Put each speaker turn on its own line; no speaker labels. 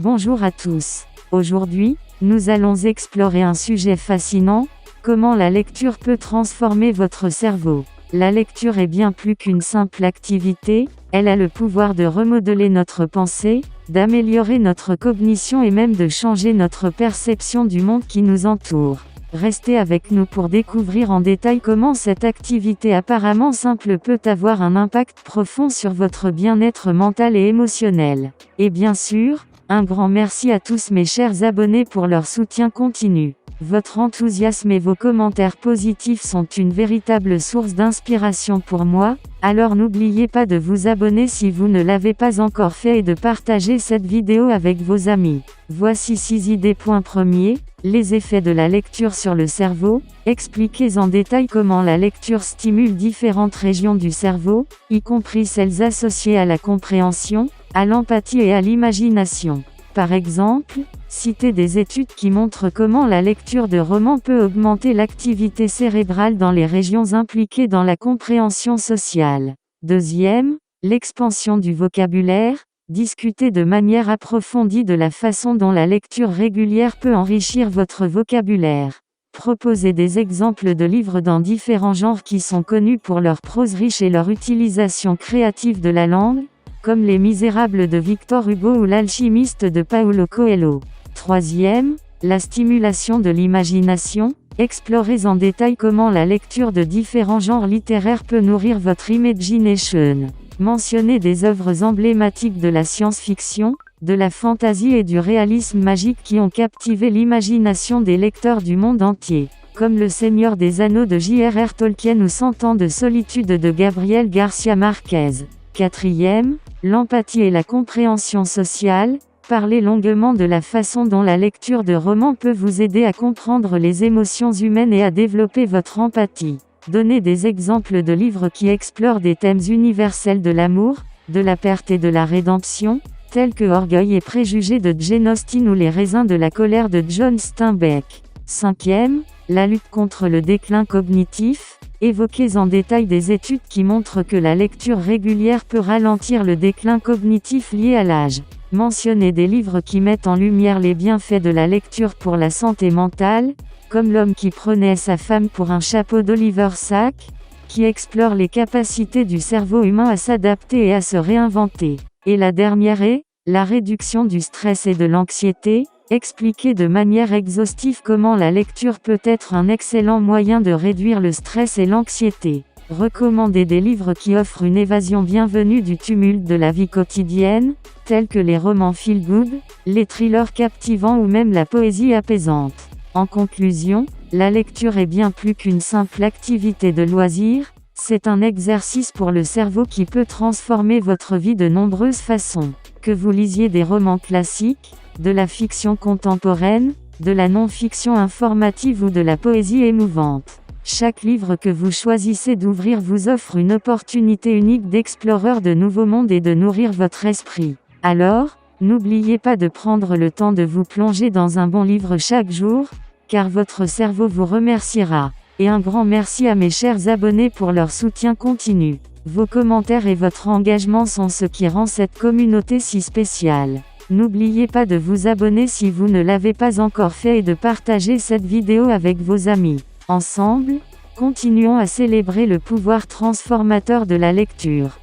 Bonjour à tous. Aujourd'hui, nous allons explorer un sujet fascinant, comment la lecture peut transformer votre cerveau. La lecture est bien plus qu'une simple activité, elle a le pouvoir de remodeler notre pensée, d'améliorer notre cognition et même de changer notre perception du monde qui nous entoure. Restez avec nous pour découvrir en détail comment cette activité apparemment simple peut avoir un impact profond sur votre bien-être mental et émotionnel. Et bien sûr, un grand merci à tous mes chers abonnés pour leur soutien continu. Votre enthousiasme et vos commentaires positifs sont une véritable source d'inspiration pour moi, alors n'oubliez pas de vous abonner si vous ne l'avez pas encore fait et de partager cette vidéo avec vos amis. Voici 6 idées. Point premier, les effets de la lecture sur le cerveau. Expliquez en détail comment la lecture stimule différentes régions du cerveau, y compris celles associées à la compréhension, à l'empathie et à l'imagination. Par exemple, citez des études qui montrent comment la lecture de romans peut augmenter l'activité cérébrale dans les régions impliquées dans la compréhension sociale. Deuxième, l'expansion du vocabulaire. Discutez de manière approfondie de la façon dont la lecture régulière peut enrichir votre vocabulaire. Proposez des exemples de livres dans différents genres qui sont connus pour leur prose riche et leur utilisation créative de la langue, comme Les Misérables de Victor Hugo ou L'Alchimiste de Paulo Coelho. Troisième, la stimulation de l'imagination. Explorez en détail comment la lecture de différents genres littéraires peut nourrir votre imagination. Mentionnez des œuvres emblématiques de la science-fiction, de la fantasy et du réalisme magique qui ont captivé l'imagination des lecteurs du monde entier, comme Le Seigneur des Anneaux de J.R.R. Tolkien ou 100 ans de solitude de Gabriel Garcia Marquez. Quatrième, l'empathie et la compréhension sociale. Parlez longuement de la façon dont la lecture de romans peut vous aider à comprendre les émotions humaines et à développer votre empathie. Donnez des exemples de livres qui explorent des thèmes universels de l'amour, de la perte et de la rédemption, tels que Orgueil et préjugés de Jane Austen ou Les raisins de la colère de John Steinbeck. Cinquième, la lutte contre le déclin cognitif. Évoquez en détail des études qui montrent que la lecture régulière peut ralentir le déclin cognitif lié à l'âge. Mentionnez des livres qui mettent en lumière les bienfaits de la lecture pour la santé mentale, comme L'homme qui prenait sa femme pour un chapeau d'Oliver Sacks, qui explore les capacités du cerveau humain à s'adapter et à se réinventer. Et la dernière est, la réduction du stress et de l'anxiété. Expliquez de manière exhaustive comment la lecture peut être un excellent moyen de réduire le stress et l'anxiété. Recommandez des livres qui offrent une évasion bienvenue du tumulte de la vie quotidienne, tels que les romans feel-good, les thrillers captivants ou même la poésie apaisante. En conclusion, la lecture est bien plus qu'une simple activité de loisir, c'est un exercice pour le cerveau qui peut transformer votre vie de nombreuses façons. Que vous lisiez des romans classiques, de la fiction contemporaine, de la non-fiction informative ou de la poésie émouvante. Chaque livre que vous choisissez d'ouvrir vous offre une opportunité unique d'explorer de nouveaux mondes et de nourrir votre esprit. Alors, n'oubliez pas de prendre le temps de vous plonger dans un bon livre chaque jour, car votre cerveau vous remerciera. Et un grand merci à mes chers abonnés pour leur soutien continu. Vos commentaires et votre engagement sont ce qui rend cette communauté si spéciale. N'oubliez pas de vous abonner si vous ne l'avez pas encore fait et de partager cette vidéo avec vos amis. Ensemble, continuons à célébrer le pouvoir transformateur de la lecture.